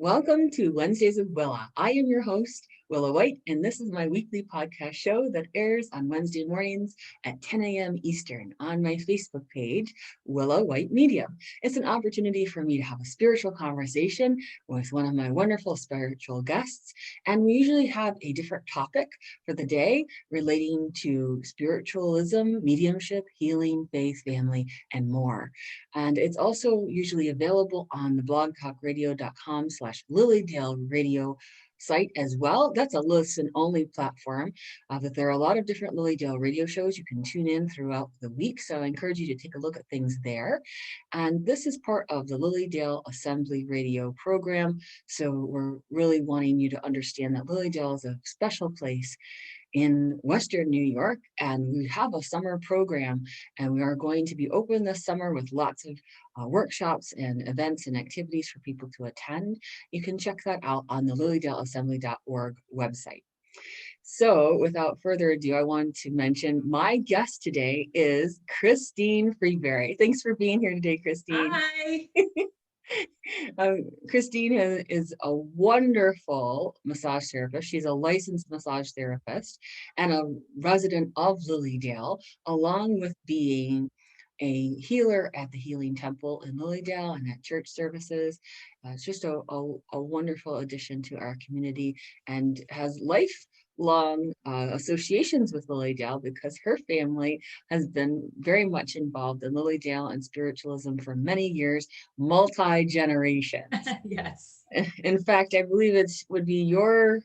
Welcome to Wednesdays with Willa. I am your host, Willa White, and this is my weekly podcast show that airs on Wednesday mornings at 10 a.m. Eastern on my Facebook page, Willa White Media. It's an opportunity for me to have a spiritual conversation with one of my wonderful spiritual guests, and we usually have a different topic for the day relating to spiritualism, mediumship, healing, faith, family, and more. And it's also usually available on the blogtalkradio.com/Lilydale Radio site as well. That's a listen only platform, but there are a lot of different Lilydale radio shows you can tune in throughout the week. So I encourage you to take a look at things there. And this is part of the Lilydale Assembly Radio program. So we're really wanting you to understand that Lilydale is a special place in Western New York, and we have a summer program, and we are going to be open this summer with lots of workshops and events and activities for people to attend. You can check that out on the lilydaleassembly.org website. So without further ado, I want to mention my guest today is Christine Freedberry. Thanks for being here today, Christine. Hi. Christine is a wonderful massage therapist. She's a licensed massage therapist and a resident of Lilydale, along with being a healer at the Healing Temple in Lilydale and at church services. It's just a wonderful addition to our community and has lifelong associations with Lilydale because her family has been very much involved in Lilydale and spiritualism for many years, multi-generations. Yes. In fact, I believe it would be your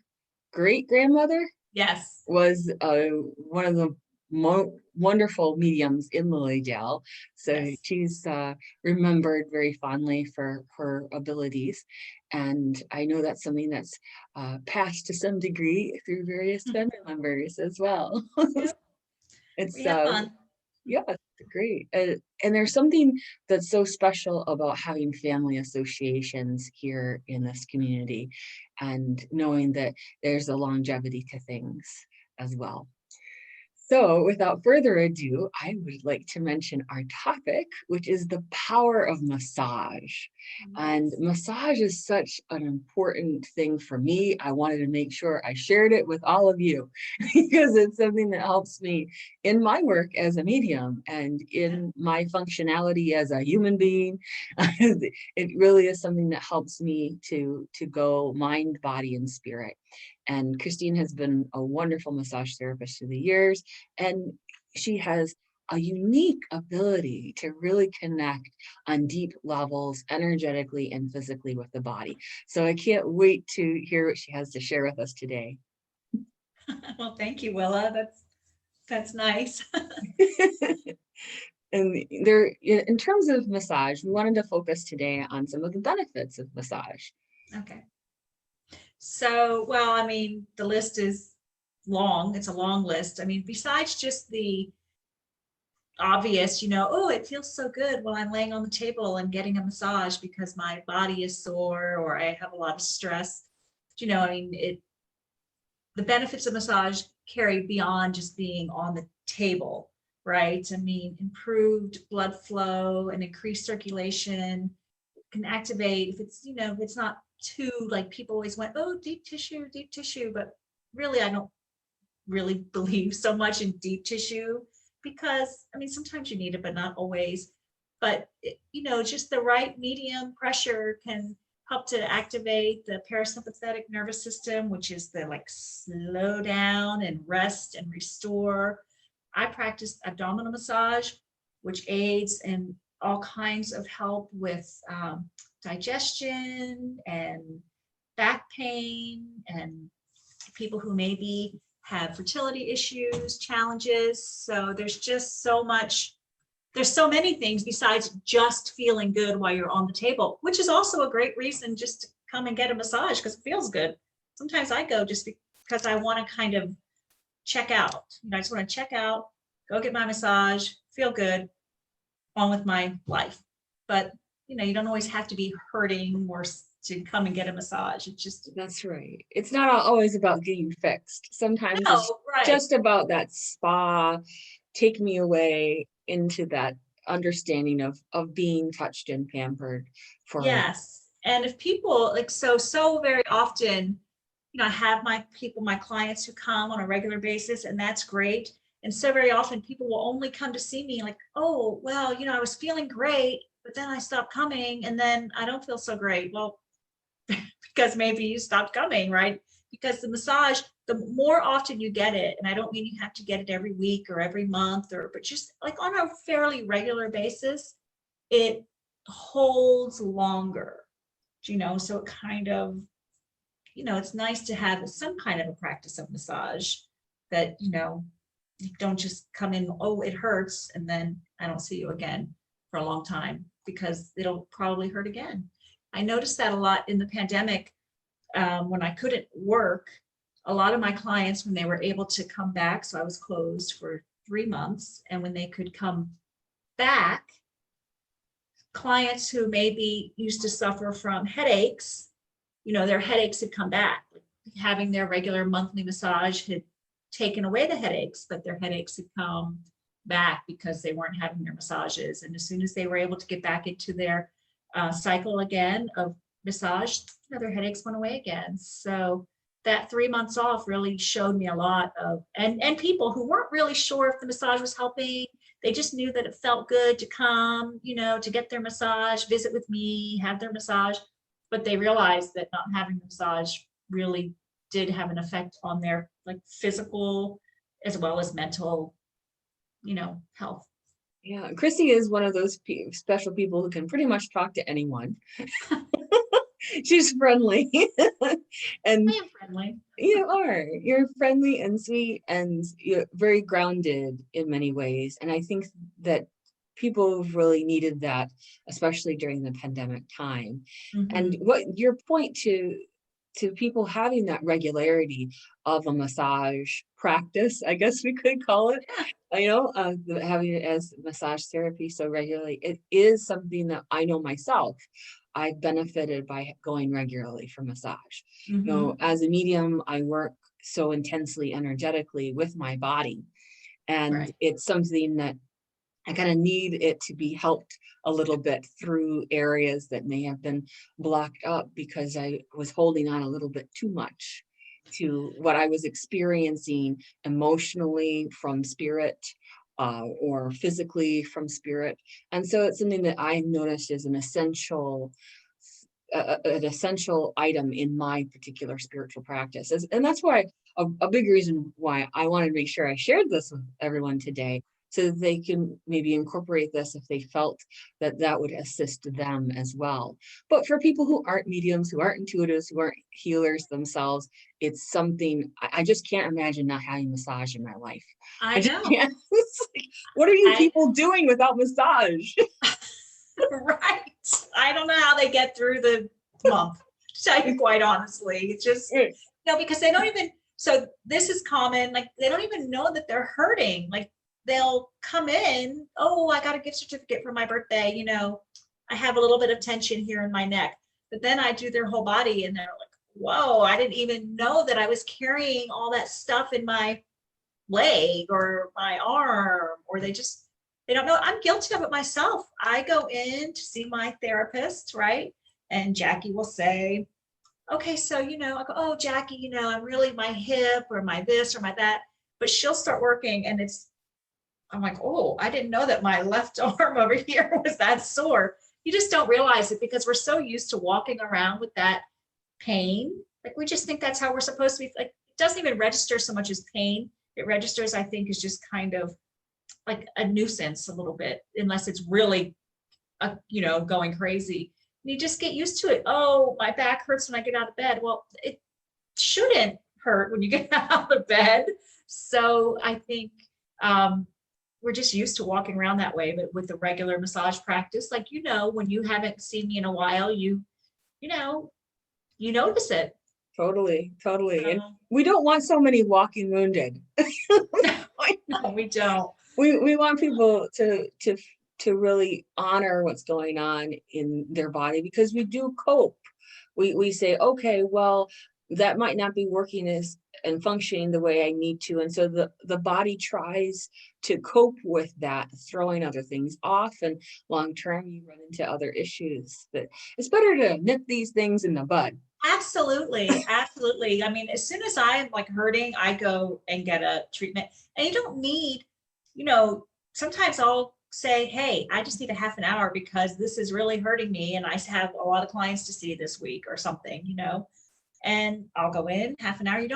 great-grandmother Yes. was one of the wonderful mediums in Lilydale. So Yes. she's remembered very fondly for her abilities. And I know that's something that's passed to some degree through various family members as well. Yep. It's We have fun. yeah, great. And there's something that's so special about having family associations here in this community and knowing that there's a longevity to things as well. So without further ado, I would like to mention our topic, which is the power of massage. And massage is such an important thing for me. I wanted to make sure I shared it with all of you because it's something that helps me in my work as a medium and in my functionality as a human being. It really is something that helps me to go mind, body, and spirit. And Christine has been a wonderful massage therapist through the years, and she has a unique ability to really connect on deep levels, energetically and physically with the body. So I can't wait to hear what she has to share with us today. Well, thank you, Willa. That's nice. And there, in terms of massage, we wanted to focus today on some of the benefits of massage. Okay. So, well, I mean, the list is long. It's a long list. I mean, besides just the obvious, oh, it feels so good while I'm laying on the table and getting a massage because my body is sore or I have a lot of stress. I mean, the benefits of massage carry beyond just being on the table, right? I mean, improved blood flow and increased circulation can activate if it's not too, like, people always went, oh, deep tissue, but really I don't really believe so much in deep tissue because I mean sometimes you need it but not always. But just the right medium pressure can help to activate the parasympathetic nervous system, which is the like slow down and rest and restore. I practice abdominal massage, which aids in all kinds of help with digestion and back pain and people who maybe have fertility issues, challenges. So there's just so much, there's so many things besides just feeling good while you're on the table, which is also a great reason just to come and get a massage because it feels good. Sometimes I go just because I want to kind of check out. I just want to check out, go get my massage, feel good, on with my life. But you don't always have to be hurting or to come and get a massage. It's just, that's right. It's not always about getting fixed. Sometimes it's right. just about that spa, take me away into that understanding of being touched and pampered for yes. And if people like, so very often, I have my clients who come on a regular basis, and that's great. And so very often people will only come to see me like, oh, well, I was feeling great, but then I stopped coming and then I don't feel so great. Well, because maybe you stopped coming, right? Because the massage, the more often you get it, and I don't mean you have to get it every week or every month, but just like on a fairly regular basis, it holds longer, so it kind of, it's nice to have some kind of a practice of massage that, you don't just come in, oh, it hurts, and then I don't see you again for a long time, because it'll probably hurt again. I noticed that a lot in the pandemic, when I couldn't work. A lot of my clients, when they were able to come back, so I was closed for 3 months, and when they could come back, clients who maybe used to suffer from headaches, their headaches had come back. Having their regular monthly massage had taken away the headaches, but their headaches had come back because they weren't having their massages. And as soon as they were able to get back into their cycle again of massage, their headaches went away again. So that 3 months off really showed me a lot of, and people who weren't really sure if the massage was helping, they just knew that it felt good to come, to get their massage, visit with me, have their massage, but they realized that not having the massage really did have an effect on their like physical as well as mental, health. Yeah, Chrissy is one of those special people who can pretty much talk to anyone. She's friendly. And I am friendly. you're friendly and sweet, and you're very grounded in many ways. And I think that people have really needed that, especially during the pandemic time. And what your point to people having that regularity of a massage practice, I guess we could call it, having it as massage therapy so regularly, it is something that I know myself. I benefited by going regularly for massage. As a medium, I work so intensely energetically with my body, and Right. it's something that I kind of need it to be helped a little bit through areas that may have been blocked up because I was holding on a little bit too much to what I was experiencing emotionally from spirit, or physically from spirit. And so it's something that I noticed as an essential item in my particular spiritual practice. And that's why a big reason why I wanted to make sure I shared this with everyone today, so that they can maybe incorporate this if they felt that that would assist them as well. But for people who aren't mediums, who aren't intuitives, who aren't healers themselves, it's something I just can't imagine not having massage in my life. I know. What are you people doing without massage? Right. I don't know how they get through the month, to tell you quite honestly. It's just, because they don't even, so this is common, like they don't even know that they're hurting. Like they'll come in, oh, I got a gift certificate for my birthday, I have a little bit of tension here in my neck. But then I do their whole body and they're like, whoa, I didn't even know that I was carrying all that stuff in my leg or my arm, or they don't know. I'm guilty of it myself. I go in to see my therapist, right? And Jackie will say, okay, so, I go, oh, Jackie, I'm really my hip or my this or my that. But she'll start working and I'm like, oh, I didn't know that my left arm over here was that sore. You just don't realize it because we're so used to walking around with that pain. Like we just think that's how we're supposed to be. Like it doesn't even register so much as pain. It registers, I think, as just kind of like a nuisance a little bit, unless it's really, going crazy. And you just get used to it. Oh, my back hurts when I get out of bed. Well, it shouldn't hurt when you get out of bed. So I think we're just used to walking around that way. But with the regular massage practice, like, when you haven't seen me in a while, you notice it. Totally. And we don't want so many walking wounded. No, we don't. We want people to really honor what's going on in their body, because we do cope. We say, okay, well, that might not be working as and functioning the way I need to. And so the body tries to cope with that, throwing other things off, and long term you run into other issues. That it's better to nip these things in the bud. Absolutely, absolutely. I mean, as soon as I'm like hurting, I go and get a treatment. And you don't need, you know, sometimes I'll say, hey, I just need a half an hour because this is really hurting me. And I have a lot of clients to see this week or something, you know, and I'll go in half an hour. You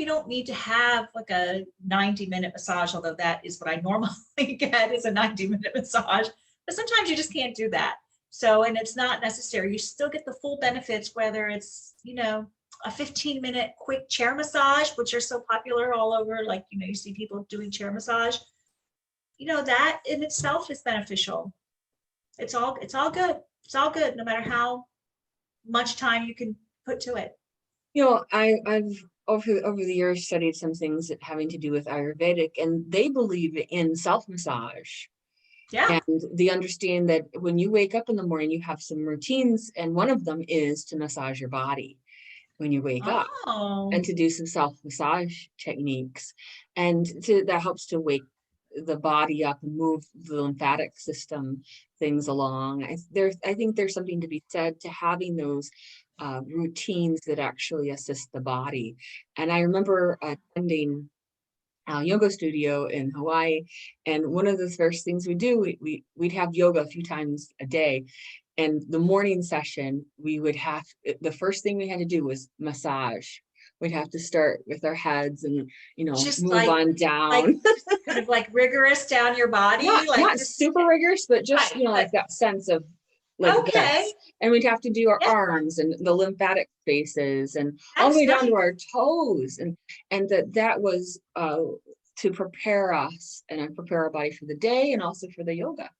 don't need to have like a 90-minute massage, although that is what I normally get is a 90-minute massage. But sometimes you just can't do that. So, and it's not necessary. You still get the full benefits, whether it's, you know, a 15-minute quick chair massage, which are so popular all over, like, you know, you see people doing chair massage, you know, that in itself is beneficial. It's all good. It's all good, no matter how much time you can put to it. You know, I've over the years studied some things having to do with Ayurvedic, and they believe in self-massage. Yeah. And the understand that when you wake up in the morning, you have some routines, and one of them is to massage your body when you wake up, Oh, and to do some self-massage techniques, and that helps to wake the body up and move the lymphatic system things along. I think there's something to be said to having those routines that actually assist the body. And I remember attending a yoga studio in Hawaii, and one of the first things we do, we'd have yoga a few times a day. And the morning session, the first thing we had to do was massage. We'd have to start with our heads and, just move on like down. kind of like rigorous down your body, like Not just super rigorous, but just, right, like that sense of like okay, this. And we'd have to do our yeah, arms and the lymphatic spaces and all the that's way down nice. to our toes. And that was to prepare us and prepare our body for the day and also for the yoga.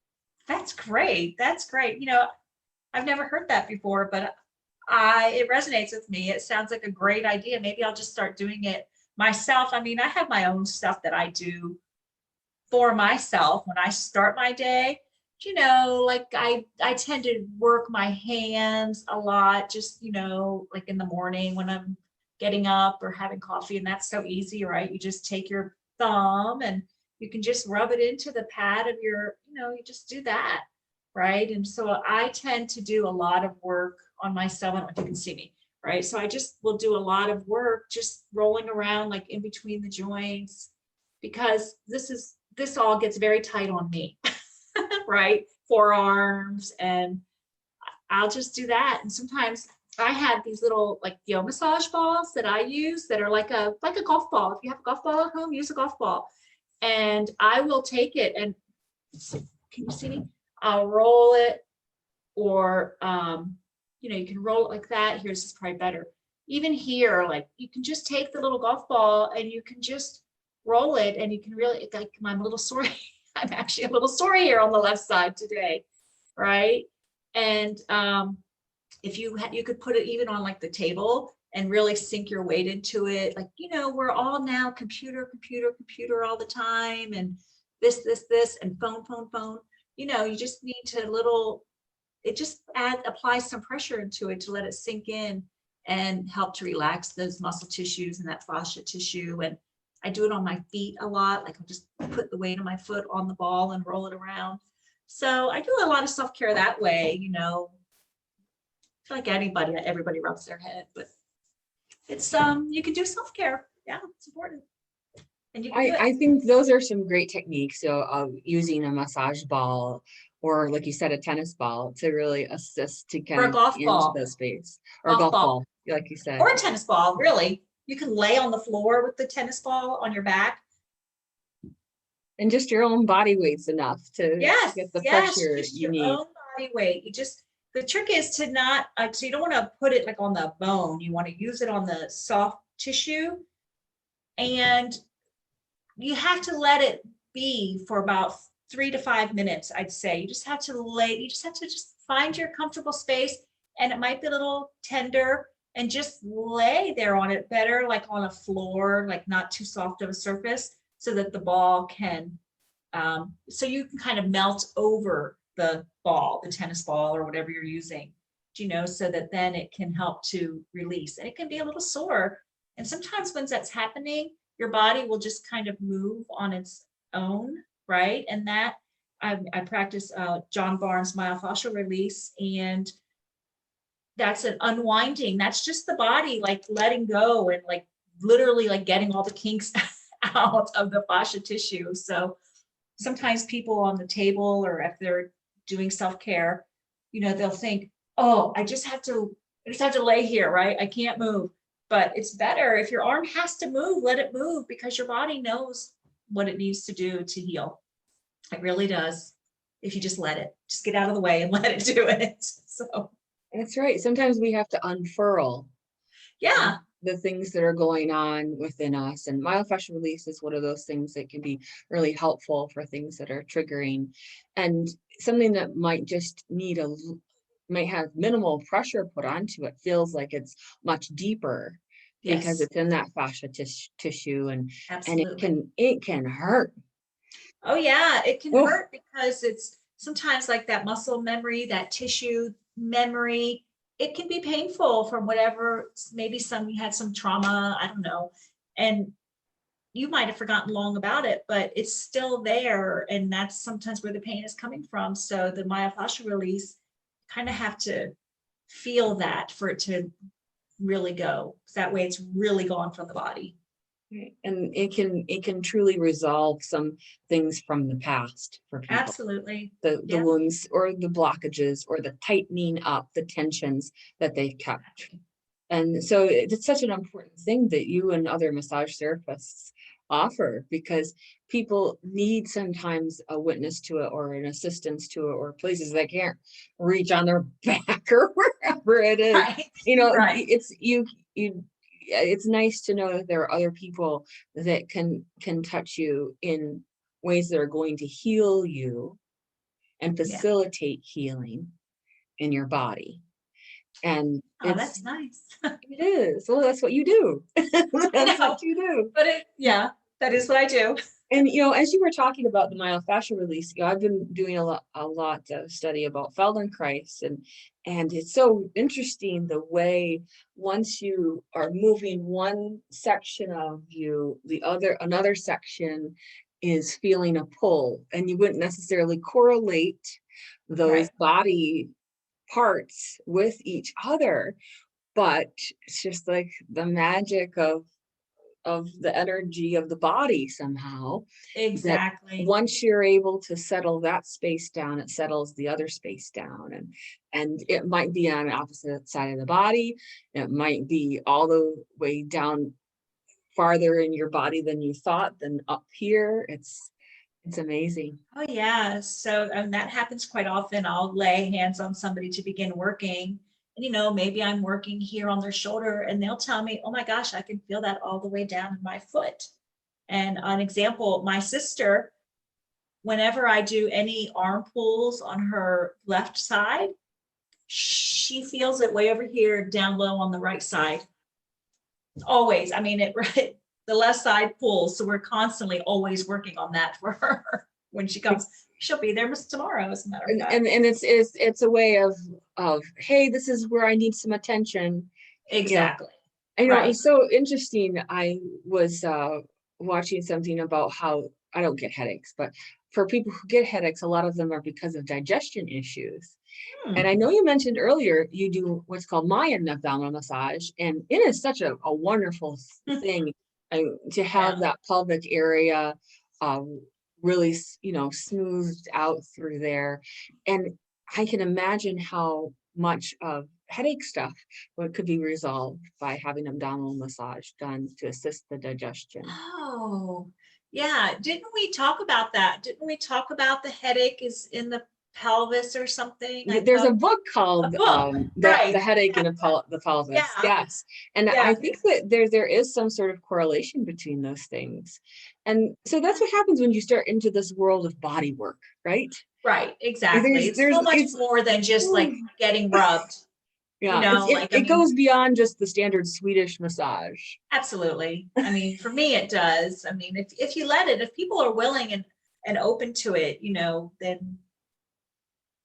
That's great. That's great. You know, I've never heard that before, but it resonates with me. It sounds like a great idea. Maybe I'll just start doing it myself. I mean, I have my own stuff that I do for myself when I start my day. You know, like I tend to work my hands a lot, just, you know, like in the morning when I'm getting up or having coffee, and that's so easy, right? You just take your thumb and you can just rub it into the pad of your, you know, you just do that, right? And so I tend to do a lot of work on myself. I don't know if you can see me, right? So I just will do a lot of work just rolling around like in between the joints, because this all gets very tight on me. Right? Forearms, and I'll just do that. And sometimes I have these little like massage balls that I use that are like a golf ball. If you have a golf ball at home, use a golf ball. And I will take it and can you see me? I'll roll it, or you can roll it like that. Here's this is probably better. Even here, like you can just take the little golf ball and you can just roll it, and you can really like I'm a little sore. I'm actually a little sore here on the left side today, right? And if you could put it even on like the table and really sink your weight into it. Like, we're all now computer all the time, and this, and phone. You just need to it just applies some pressure into it to let it sink in and help to relax those muscle tissues and that fascia tissue. And I do it on my feet a lot. Like I'll just put the weight of my foot on the ball and roll it around. So I do a lot of self-care that way. I feel like everybody rubs their head, but it's you can do self-care. Yeah, it's important. And you can do it. I think those are some great techniques. So using a massage ball, or like you said, a tennis ball, to really assist to Or a kind of golf into ball. the space, or a golf ball, like you said. Or a tennis ball, really. You can lay on the floor with the tennis ball on your back. And just your own body weight's enough to get the pressure just you your need. own body weight. The trick is to not, so you don't want to put it like on the bone. You want to use it on the soft tissue, and you have to let it be for about 3 to 5 minutes, I'd say. You just have to just find your comfortable space, and it might be a little tender, and just lay there on it better, like on a floor, like not too soft of a surface, so that the ball can, so you can kind of melt over the ball, the tennis ball or whatever you're using. so that then it can help to release. And it can be a little sore. And sometimes when that's happening, your body will just kind of move on its own, right? And that I practice John Barnes myofascial release, and that's an unwinding. That's just the body like letting go and like literally like getting all the kinks out of the fascia tissue. So sometimes people on the table, or if they're doing self-care, they'll think, oh, I just have to lay here, right? I can't move. But it's better if your arm has to move, let it move, because your body knows what it needs to do to heal. It really does. If you just let it, just get out of the way and let it do it. So That's right. Sometimes we have to unfurl yeah, the things that are going on within us. And myofascial release is one of those things that can be really helpful for things that are triggering. And something that might just might have minimal pressure put onto it feels like it's much deeper because yes, it's in that fascia tissue, and absolutely. it can hurt. Oh yeah, it can Oh, hurt because it's sometimes like that muscle memory, that tissue memory. It can be painful from whatever, maybe you had some trauma, I don't know. And you might have forgotten long about it, but it's still there. And that's sometimes where the pain is coming from. So the myofascial release, kind of have to feel that for it to really go. So that way it's really gone from the body. right. And it can truly resolve some things from the past for people. Absolutely. The Yeah. wounds or the blockages or the tightening up, the tensions that they've kept. And so it's such an important thing that you and other massage therapists offer, because people need sometimes a witness to it or an assistance to it, or places they can't reach on their back or wherever it is. Right. Right. It's nice to know that there are other people that can touch you in ways that are going to heal you and Yeah. facilitate healing in your body. And Oh, that's nice. it is. Well, that's what you do. I That's know, what you do. but yeah, that is what I do. And as you were talking about the myofascial release, I've been doing a lot of study about Feldenkrais, and it's so interesting the way once you are moving one section of you, another section is feeling a pull, and you wouldn't necessarily correlate those Right. body parts with each other, but it's just like the magic of the energy of the body somehow, that Exactly. once you're able to settle that space down, it settles the other space down. And it might be on the opposite side of the body, it might be all the way down farther in your body than you thought, than up here. It's amazing. Oh, yeah. So that happens quite often. I'll lay hands on somebody to begin working. And, maybe I'm working here on their shoulder and they'll tell me, oh my gosh, I can feel that all the way down in my foot. And an example, my sister, whenever I do any arm pulls on her left side, she feels it way over here down low on the right side. Always. I mean, right, the left side pulls. So we're constantly always working on that for her. When she comes, she'll be there tomorrow, as a matter of fact. And it's a way of, hey, this is where I need some attention. Exactly. It Right. was so interesting. I was watching something about how I don't get headaches, but for people who get headaches, a lot of them are because of digestion issues. And I know you mentioned earlier you do what's called Mayan abdominal massage, and it is such a wonderful thing to have Yeah. that pelvic area really, smoothed out through there. And I can imagine how much of headache stuff could be resolved by having abdominal massage done to assist the digestion. Oh, yeah. Didn't we talk about that? Didn't we talk about the headache is in the pelvis or something? I There's a thought book a called book, the right? headache in the pelvis. Yeah. Yes. And I Yeah. think that there is some sort of correlation between those things. And so that's what happens when you start into this world of body work, right? Right. Exactly. It's so much It's more than just like getting rubbed, yeah, I it mean, goes beyond just the standard Swedish massage. absolutely. I mean, for me, it does. I mean, if you let it, if people are willing and open to it, then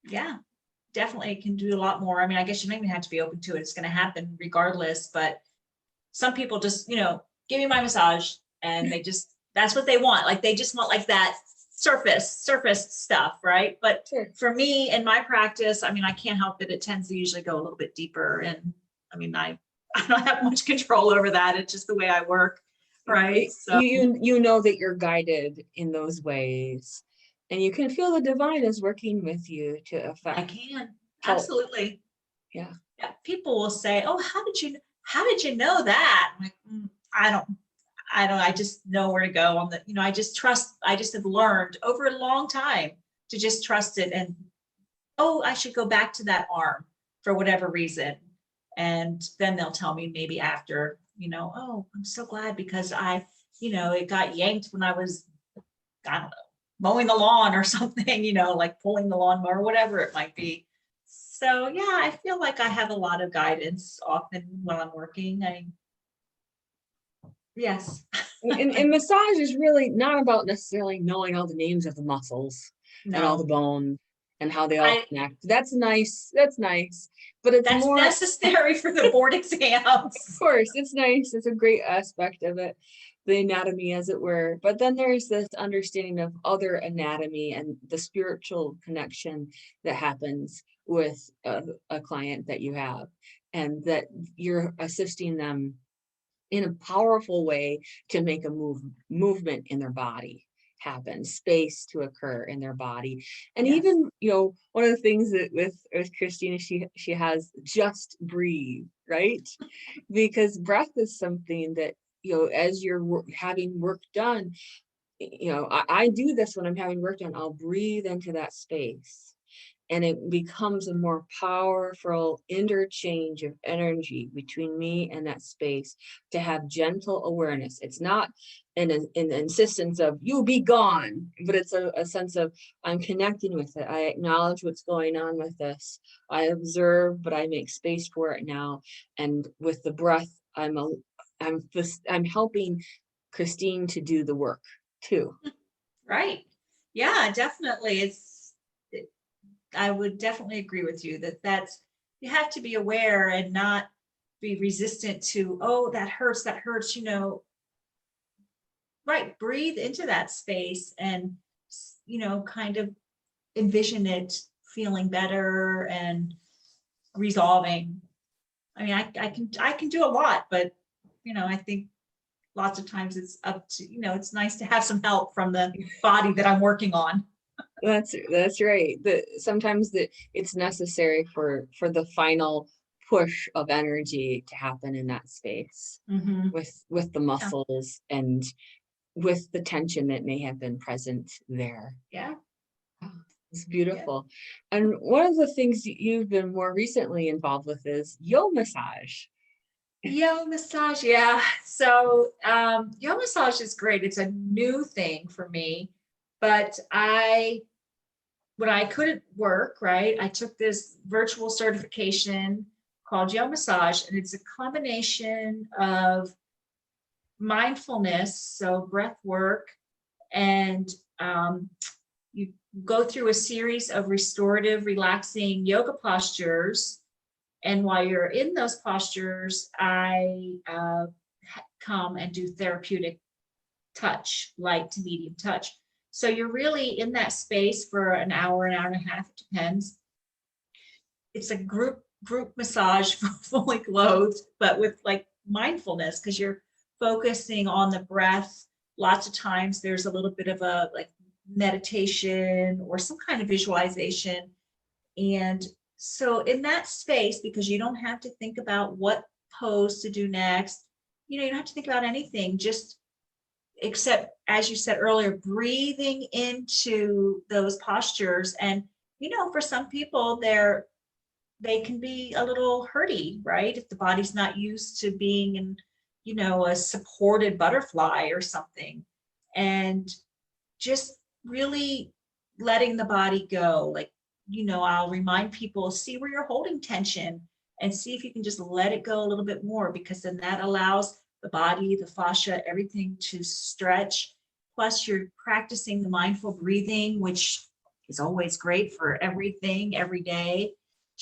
yeah. definitely can do a lot more. I mean, I guess you don't even have to be open to it. It's going to happen regardless. But some people just, give me my massage, and that's what they want. Like they just want like that surface stuff, right? But Sure. for me in my practice, I mean, I can't help it. It tends to usually go a little bit deeper. And I mean, I don't have much control over that. It's just the way I work, right? So You know that you're guided in those ways, and you can feel the divine is working with you to I affect can, help. absolutely. Yeah. Yeah, people will say, "Oh, how did you know that?" I'm like, I don't, I just know where to go on the, I just have learned over a long time to just trust it. And, oh, I should go back to that arm for whatever reason. And then they'll tell me maybe after, oh, I'm so glad because it got yanked when I was, I don't know, mowing the lawn or something, like pulling the lawnmower or whatever it might be. So yeah, I feel like I have a lot of guidance often when I'm working. Yes. And massage is really not about necessarily knowing all the names of the muscles and all the No, bones and how they all I connect. That's nice. But it's that's more, of necessary for the board exams. course, it's nice. It's a great aspect of it, the anatomy, as it were. But then there's this understanding of other anatomy and the spiritual connection that happens with a client that you have, and that you're assisting them in a powerful way to make a movement in their body happen, space to occur in their body. And Yes. even, one of the things that with Christina, she has just breathe, right? Because breath is something that, as you're having work done, I do this when I'm having work done. I'll breathe into that space, and it becomes a more powerful interchange of energy between me and that space, to have gentle awareness. It's not an insistence of you be gone, but it's a sense of I'm connecting with it. I acknowledge what's going on with this. I observe, but I make space for it now. And with the breath, I'm helping Christine to do the work too. Right. Yeah, definitely. I would definitely agree with you that's, you have to be aware and not be resistant to, oh, that hurts, right. Breathe into that space and, kind of envision it feeling better and resolving. I mean, I can do a lot, but, I think lots of times it's up to, it's nice to have some help from the body that I'm working on. That's right. Sometimes it's necessary for the final push of energy to happen in that space, Mm-hmm. with the muscles and with the tension that may have been present there. Yeah. It's beautiful. And one of the things you've been more recently involved with is yoga massage. Yoga massage, yeah. So yoga massage is great. It's a new thing for me, but when I couldn't work, right, I took this virtual certification called yoga massage, and it's a combination of mindfulness, so breath work, and you go through a series of restorative, relaxing yoga postures. And while you're in those postures, I come and do therapeutic touch, light to medium touch. So you're really in that space for an hour and a half, it depends. It's a group massage, fully clothed, but with like mindfulness, because you're focusing on the breath. Lots of times there's a little bit of a like meditation or some kind of visualization. And so in that space, because you don't have to think about what pose to do next, you don't have to think about anything, just except, as you said earlier, breathing into those postures. And, for some people, they can be a little hurty, right? If the body's not used to being in, a supported butterfly or something. And just really letting the body go. Like, I'll remind people, see where you're holding tension and see if you can just let it go a little bit more, because then that allows the body, the fascia, everything to stretch. Plus, you're practicing the mindful breathing, which is always great for everything every day.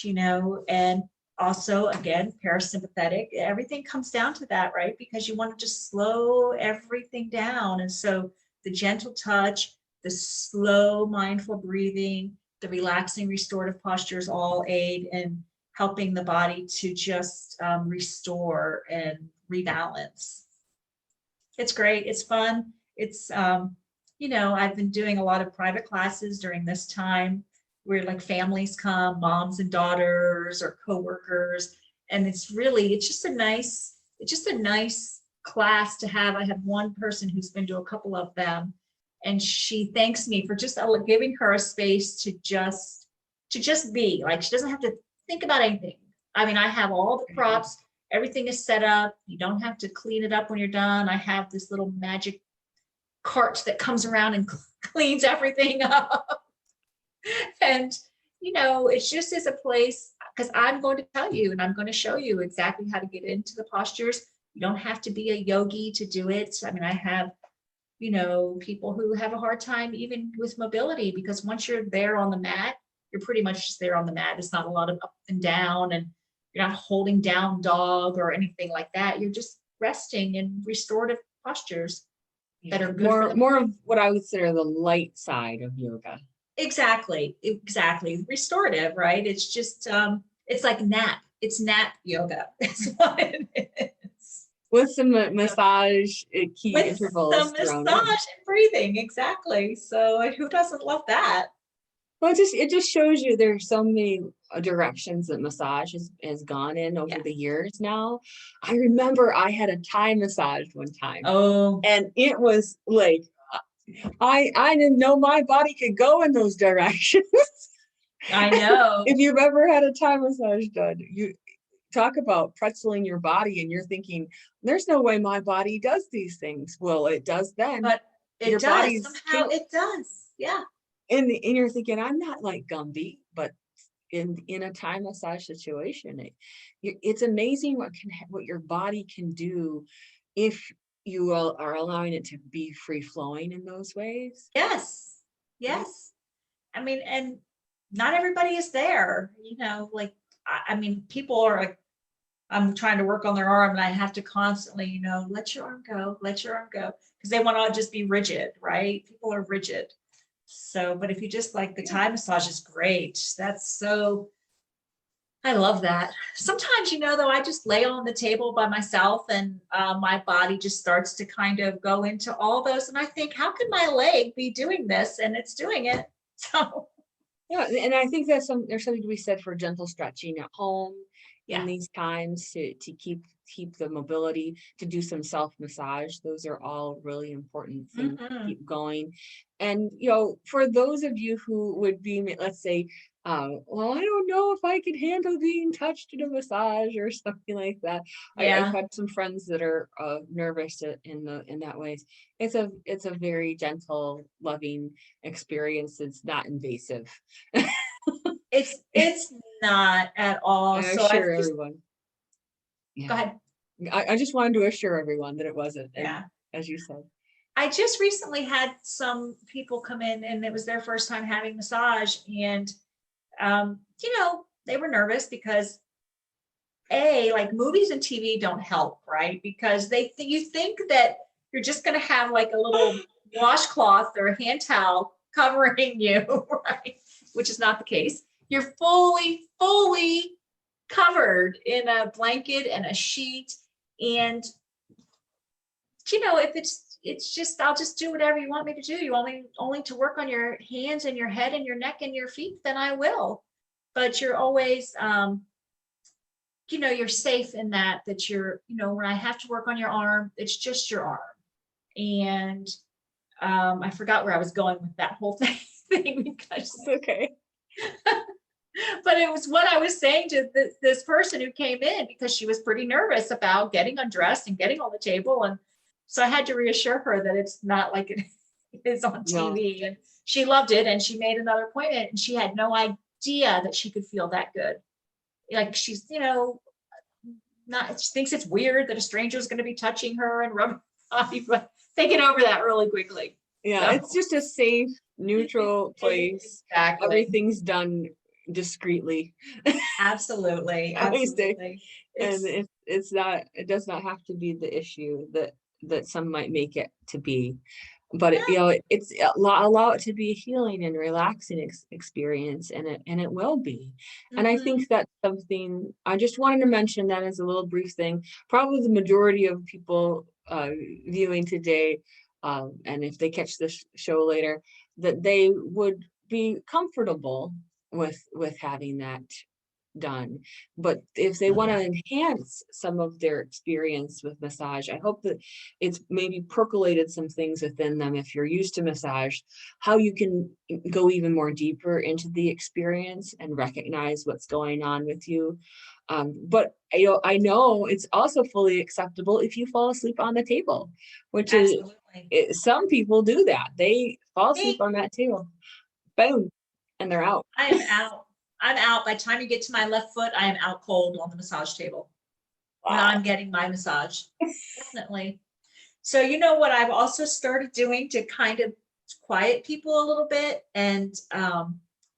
and also, again, parasympathetic. Everything comes down to that, right? Because you want to just slow everything down. And so the gentle touch, the slow, mindful breathing, the relaxing, restorative postures all aid in helping the body to just restore and rebalance. It's great. It's fun. It's, I've been doing a lot of private classes during this time where like families come, moms and daughters or coworkers. And it's just a nice class to have. I have one person who's been to a couple of them, and she thanks me for just giving her a space to just be. Like, she doesn't have to think about anything. I mean, I have all the props, everything is set up. You don't have to clean it up when you're done. I have this little magic cart that comes around and cleans everything up. And, it's just as a place, because I'm going to tell you and I'm going to show you exactly how to get into the postures. You don't have to be a yogi to do it. I mean, I have, people who have a hard time even with mobility, because once you're there on the mat, you're pretty much just there on the mat. It's not a lot of up and down, and you're not holding down dog or anything like that. You're just resting in restorative postures that are good more of what I would consider the light side of yoga. Exactly. Restorative, right? It's just, it's like nap. It's nap yoga. That's what it is. With some massage key With intervals. some massage and breathing. Exactly. So who doesn't love that? Well, it just shows you there's so many directions that massage has gone in over the years now. I remember I had a Thai massage one time. Oh. And it was like, I didn't know my body could go in those directions. I know. If you've ever had a Thai massage done, you talk about pretzeling your body and you're thinking, there's no way my body does these things. Well, it does then. But it does. Somehow it does. Yeah. And you're thinking, I'm not like Gumby, but in a Thai massage situation, it's amazing what your body can do if you are allowing it to be free flowing in those ways. Yes. I mean, and not everybody is there, I mean, people are like, I'm trying to work on their arm and I have to constantly, let your arm go, because they want to just be rigid, right? People are rigid. So, but if you just like the Thai massage is great. I love that. Sometimes, though, I just lay on the table by myself and my body just starts to kind of go into all those. And I think, how could my leg be doing this? And it's doing it. So. Yeah. And I think there's something to be said for gentle stretching at home in these times to keep the mobility, to do some self-massage. Those are all really important things to keep going. And, for those of you who would be, let's say, well, I don't know if I could handle being touched in a massage or something like that. I've had some friends that are nervous in that way. It's a very gentle, loving experience. It's not invasive. It's not at all. So assure everyone. Go ahead. I just wanted to assure everyone that it wasn't. Yeah. As you said. I just recently had some people come in and it was their first time having massage, and they were nervous because like movies and TV don't help, right? Because you think that you're just going to have like a little washcloth or a hand towel covering you, right? Which is not the case. You're fully covered in a blanket and a sheet. And, if it's just, I'll just do whatever you want me to do. You want me only to work on your hands and your head and your neck and your feet, then I will. But you're always, you're safe in that you're, when I have to work on your arm, it's just your arm. And I forgot where I was going with that whole thing because it's okay. But it was what I was saying to this person who came in, because she was pretty nervous about getting undressed and getting on the table. And so I had to reassure her that it's not like it is on TV. And she loved it. And she made another appointment and she had no idea that she could feel that good. Like she's, she thinks it's weird that a stranger is going to be touching her and rubbing her body, but they get over that really quickly. Yeah, so. It's just a safe, neutral place. Exactly. Everything's done, discreetly. Absolutely. I say, Absolutely. and It's, it's not, it does not have to be the issue that some might make it to be. But yeah. it's allow it to be a healing and relaxing experience, and it will be. And I Mhm. think that's something I just wanted to mention that as a little brief thing. Probably the majority of people viewing today, and if they catch this show later, that they would be comfortable with having that done. But if they Oh, want to yeah. enhance some of their experience with massage, I hope that it's maybe percolated some things within them. If you're used to massage, how you can go even more deeper into the experience and recognize what's going on with you. But I know it's also fully acceptable if you fall asleep on the table, which is Absolutely. some people do that. They fall asleep Me, on that table, boom, and they're out. I am out. I'm out. By the time you get to my left foot, I am out cold on the massage table when Wow. I'm getting my massage. Definitely. So, you know what I've also started doing to kind of quiet people a little bit, and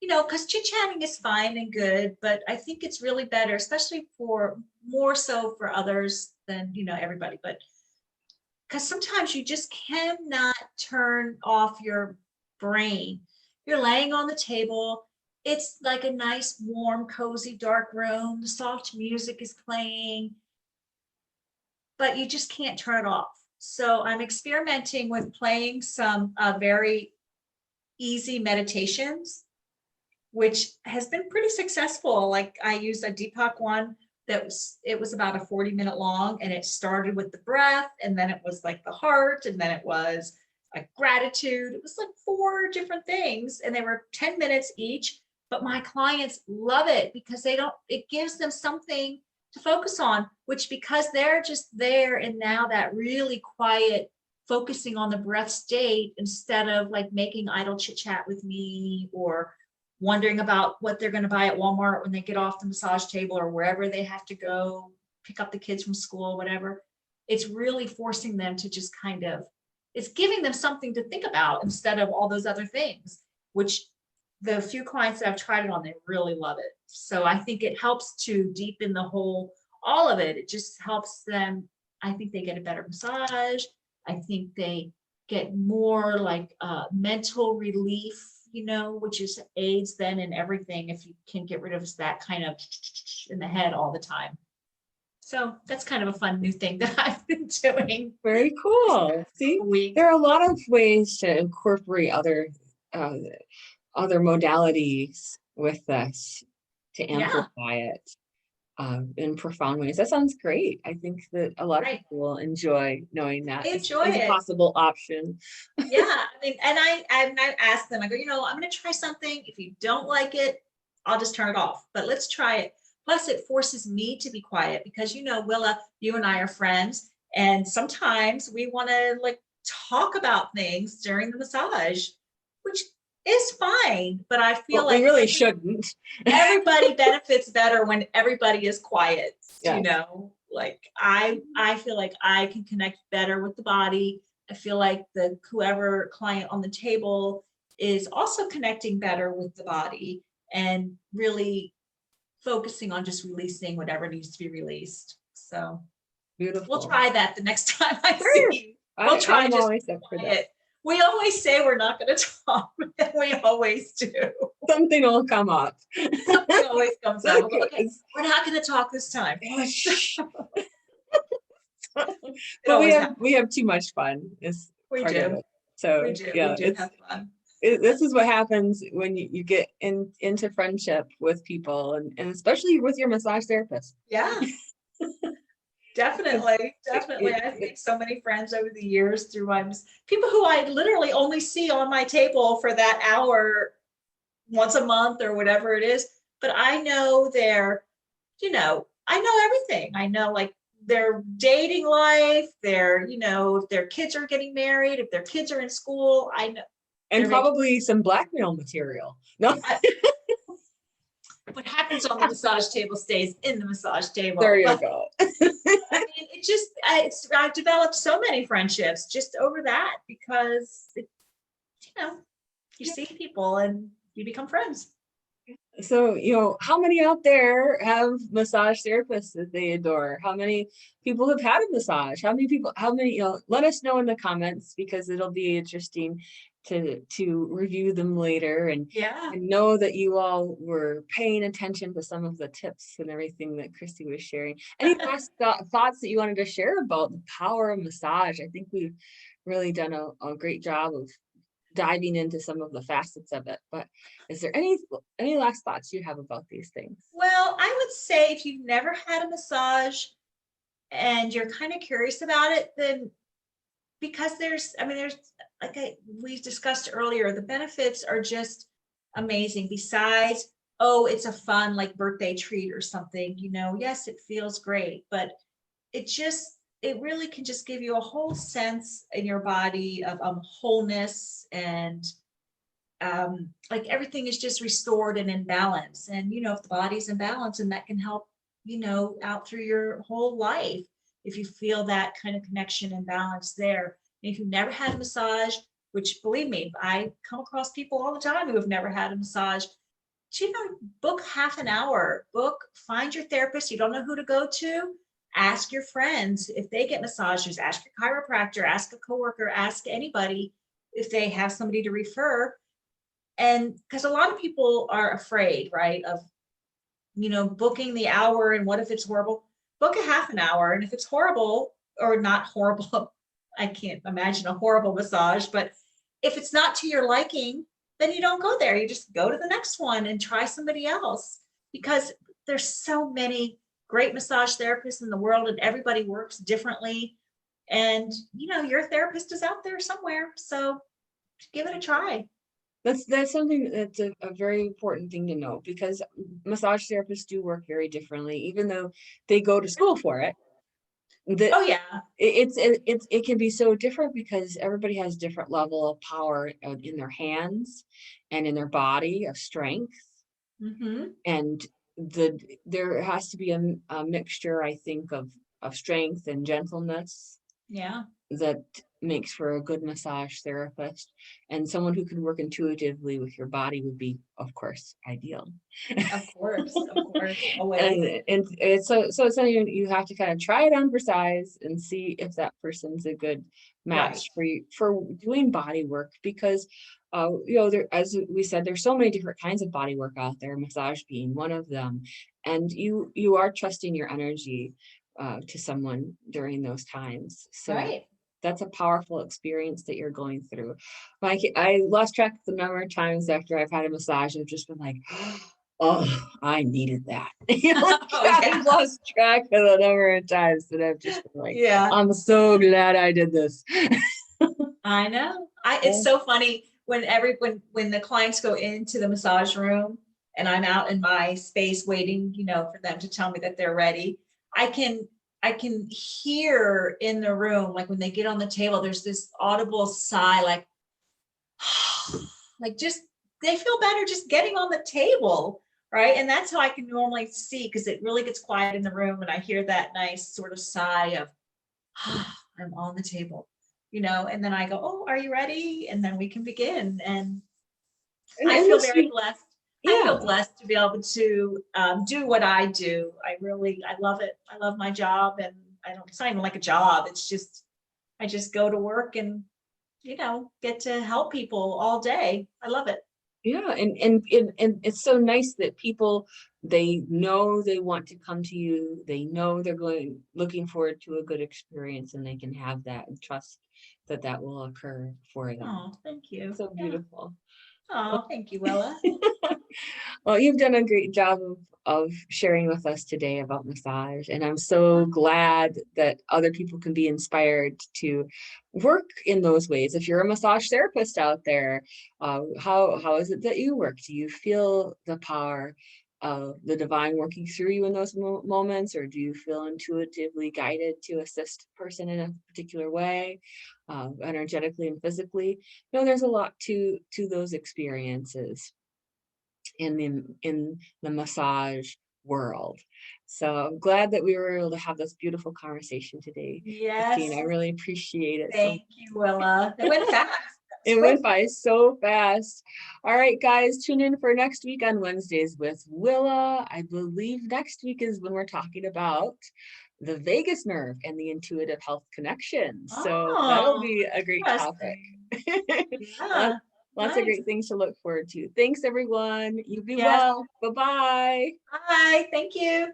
because chit-chatting is fine and good, but I think it's really better, especially for more so for others than, everybody, but because sometimes you just cannot turn off your brain. You're laying on the table. It's like a nice, warm, cozy, dark room. The soft music is playing, but you just can't turn it off. So I'm experimenting with playing some very easy meditations, which has been pretty successful. Like I used a Deepak one it was about a 40-minute long, and it started with the breath, and then it was like the heart, and then it was like gratitude. It was like 4 different things, and they were 10 minutes each. But my clients love it because it gives them something to focus on, which because they're just there and now that really quiet focusing on the breath state instead of like making idle chit chat with me or wondering about what they're going to buy at Walmart when they get off the massage table or wherever they have to go pick up the kids from school, whatever. It's really forcing them to just kind of, it's giving them something to think about instead of all those other things, which the few clients that I've tried it on, they really love it. So I think it helps to deepen the whole, all of it. It just helps them. I think they get a better massage. I think they get more like mental relief, which is aids then in everything if you can get rid of that kind of in the head all the time. So that's kind of a fun new thing that I've been doing Very cool. See, a week. there are a lot of ways to incorporate uh, other modalities with this to Yeah, amplify it in profound ways. That sounds great. I think that a lot of right. people will enjoy knowing I that enjoy as a it. possible option. Yeah, I mean, and I asked them, I go, I'm going to try something. If you don't like it, I'll just turn it off. But let's try it. Plus, it forces me to be quiet because Willa, you and I are friends, and sometimes we want to like talk about things during the massage, which is fine. But I feel But we like really shouldn't. everybody benefits better when everybody is quiet. Yes, Like I feel like I can connect better with the body. I feel like the whoever client on the table is also connecting better with the body and really focusing on just releasing whatever needs to be released. So we'll beautiful. try that the next time I see Sure. you. We'll try I'm just always up for that. quiet. We always say we're not going to talk, and we always do. Something will come up. Something always comes up. We'll go, okay, It's- we're not going to talk this time. Shh. It But always happens. we have too much fun is We part of do. it. So We yeah, do have fun. this is what happens when you get into friendship with people, and especially with your massage therapist. Yeah, It's- definitely. Definitely. it- I've it- made so many friends over the years through people who I literally only see on my table for that hour once a month or whatever it is. But I know I know everything. I know like their dating life, if their kids are getting married, if their kids are in school, I know and they're making probably some blackmail material. No, what happens on the massage table stays in the massage there table. you go. I mean, I've developed so many friendships just over that because you see people and you become friends. So, how many out there have massage therapists that they adore? How many people have had a massage? How many, let us know in the comments, because it'll be interesting to review them later, Yeah. and know that you all were paying attention to some of the tips and everything that Christy was sharing. Any last thoughts that you wanted to share about the power of massage? I think we've really done a great job of diving into some of the facets of it, but is there any last thoughts you have about these things? Well, I would say if you've never had a massage and you're kind of curious about it, then because there's like we discussed earlier, the benefits are just amazing. Besides, oh, it's a fun like birthday treat or something, yes, it feels great, but it really can just give you a whole sense in your body of wholeness, and like everything is just restored and in balance. And if the body's in balance, and that can help out through your whole life, if you feel that kind of connection and balance there. And if you've never had a massage, which believe me, I come across people all the time who have never had a massage, book half an hour, find your therapist. You don't know who to go to, ask your friends if they get massages, ask your chiropractor, ask a coworker, ask anybody if they have somebody to refer. And because a lot of people are afraid, right, of booking the hour, and what if it's horrible? Book a half an hour, and if it's horrible, or not horrible, I can't imagine a horrible massage, but if it's not to your liking, then you don't go there. You just go to the next one and try somebody else, because there's so many great massage therapists in the world, and everybody works differently. And your therapist is out there somewhere, so give it a try. That's something that's a very important thing to know, because massage therapists do work very differently, even though they go to school for it. The Oh yeah. it can be so different, because everybody has different level of power in their hands and in their body of strength, Mm-hmm. and there has to be a mixture, I think, of strength and gentleness Yeah. that makes for a good massage therapist, and someone who can work intuitively with your body would be, of course, ideal. Of course. Of course. Always. And so it's something you have to kind of try it on for size and see if that person's a good Right. match for you for doing body work, because there, as we said, there's so many different kinds of body work out there, massage being one of them, and you are trusting your energy to someone during those times. So Right. that's a powerful experience that you're going through. Like, I lost track of the number of times after I've had a massage, I've just been like, oh, I needed that. Like, Oh I've yeah. lost track of the number of times that I've just been like, Yeah. I'm so glad I did this. I know. It's so funny when the clients go into the massage room and I'm out in my space waiting, for them to tell me that they're ready. I can I can hear in the room, like when they get on the table, there's this audible sigh, like like just they feel better just getting on the table, right? And that's how I can normally see, because it really gets quiet in the room and I hear that nice sort of sigh of I'm on the table, and then I go, oh, are you ready? And then we can begin. And I And feel once very you, blessed. I yeah, feel blessed to be able to do what I do. I love it. I love my job, and it's not even like a job. It's just, I just go to work and, get to help people all day. I love it. yeah, and it's so nice that people, they know they want to come to you, they know they're looking forward to a good experience, and they can have that and trust that that will occur for them. Oh, thank you. So Yeah. beautiful. Oh, thank you, Willa. Well, you've done a great job of sharing with us today about massage, and I'm so glad that other people can be inspired to work in those ways. If you're a massage therapist out there, how is it that you work? Do you feel the power of the divine working through you in those moments, or do you feel intuitively guided to assist a person in a particular way, energetically and physically? There's a lot to those experiences in the massage world. So I'm glad that we were able to have this beautiful conversation today, Christine. I Yes. really appreciate it. So Thank you, Willa. It went fast. It went by so fast. All right, guys, tune in for next week on Wednesdays with Willa. I believe next week is when we're talking about the vagus nerve and the intuitive health connection. So that'll Oh, be a great topic. interesting. Lot- Yeah, Lots of nice. great things to look forward to. Thanks, everyone. You be Yes. well. Bye-bye. Bye. Thank you.